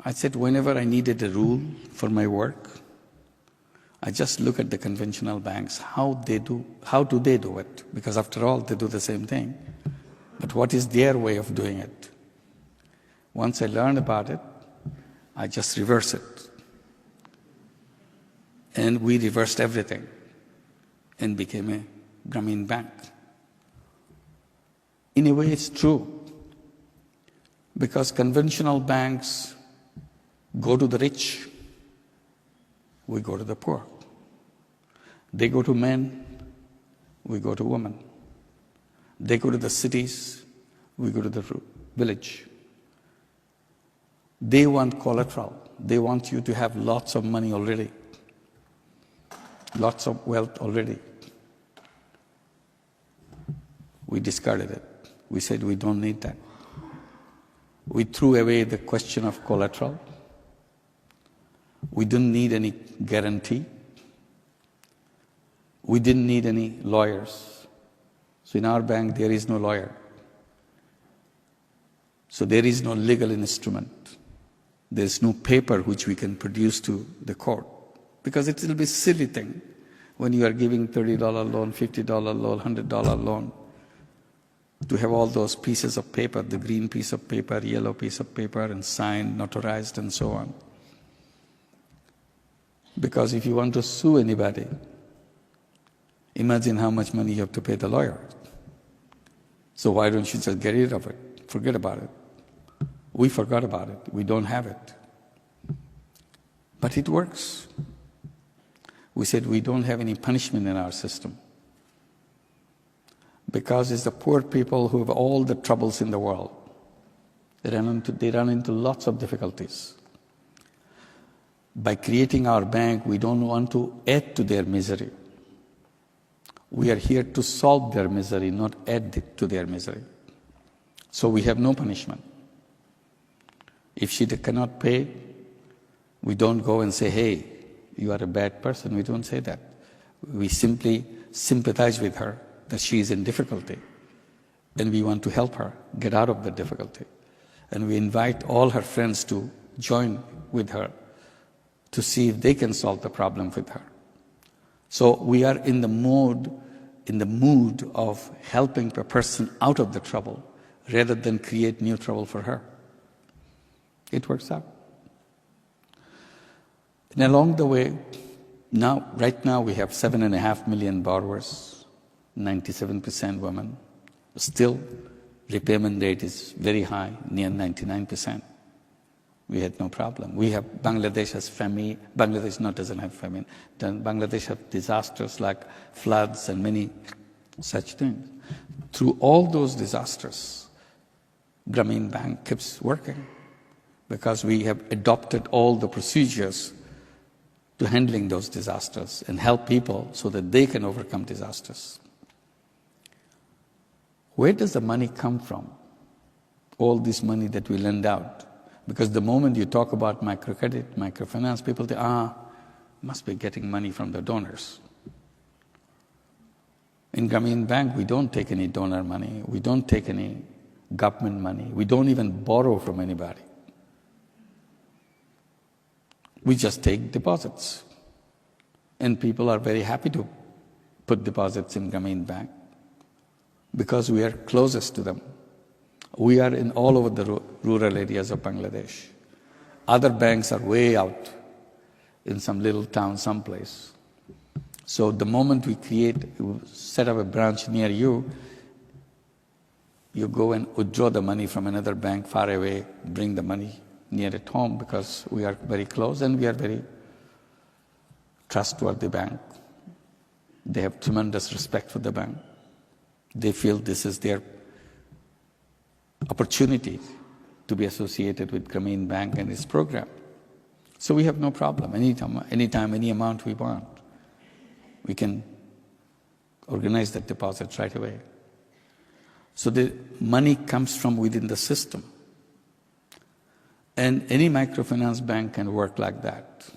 I said, whenever I needed a rule for my work, I just look at the conventional banks, how do they do it? Because after all, they do the same thing. But what is their way of doing it? Once I learned about it, I just reverse it. And we reversed everything and became a Grameen bank. In a way, it's true. Because conventional banks go to the rich, we go to the poor. They go to men, we go to women. They go to the cities, we go to the village. They want collateral. They want you to have lots of money already, lots of wealth already. We discarded it. We said we don't need that. We threw away the question of collateral. We didn't need any guarantee. We didn't need any lawyers. So in our bank, there is no lawyer. So there is no legal instrument. There is no paper which we can produce to the court. Because it will be a silly thing when you are giving $30 loan, $50 loan, $100 loan, to have all those pieces of paper, the green piece of paper, yellow piece of paper, and signed, notarized, and so on. Because if you want to sue anybody, imagine how much money you have to pay the lawyer. So why don't you just get rid of it? Forget about it. We forgot about it. We don't have it. But it works. We said we don't have any punishment in our system. Because it's the poor people who have all the troubles in the world. They run into lots of difficulties. By creating our bank, we don't want to add to their misery. We are here to solve their misery, not add to their misery. So we have no punishment. If she cannot pay, we don't go and say, hey, you are a bad person. We don't say that. We simply sympathize with her that she is in difficulty. And we want to help her get out of the difficulty. And we invite all her friends to join with her to see if they can solve the problem with her. So we are in the mood of helping a person out of the trouble rather than create new trouble for her. It works out. And along the way, right now we have 7.5 million borrowers, 97% women. Still, repayment rate is very high, near 99%. We had no problem. We have Bangladesh has famine. Bangladesh doesn't have famine. Then Bangladesh has disasters like floods and many such things. Through all those disasters, Grameen Bank keeps working because we have adopted all the procedures to handling those disasters and help people so that they can overcome disasters. Where does the money come from? All this money that we lend out. Because the moment you talk about microcredit, microfinance, people think, must be getting money from the donors. In Grameen Bank, we don't take any donor money. We don't take any government money. We don't even borrow from anybody. We just take deposits. And people are very happy to put deposits in Grameen Bank because we are closest to them. We are in all over the rural areas of Bangladesh. Other banks are way out in some little town someplace. So the moment we set up a branch near you, you go and withdraw the money from another bank far away, bring the money near at home because we are very close and we are very trustworthy bank. They have tremendous respect for the bank. They feel this is their opportunity to be associated with Grameen Bank and its program. So we have no problem. Anytime, any amount we want, we can organize that deposit right away. So the money comes from within the system. And any microfinance bank can work like that.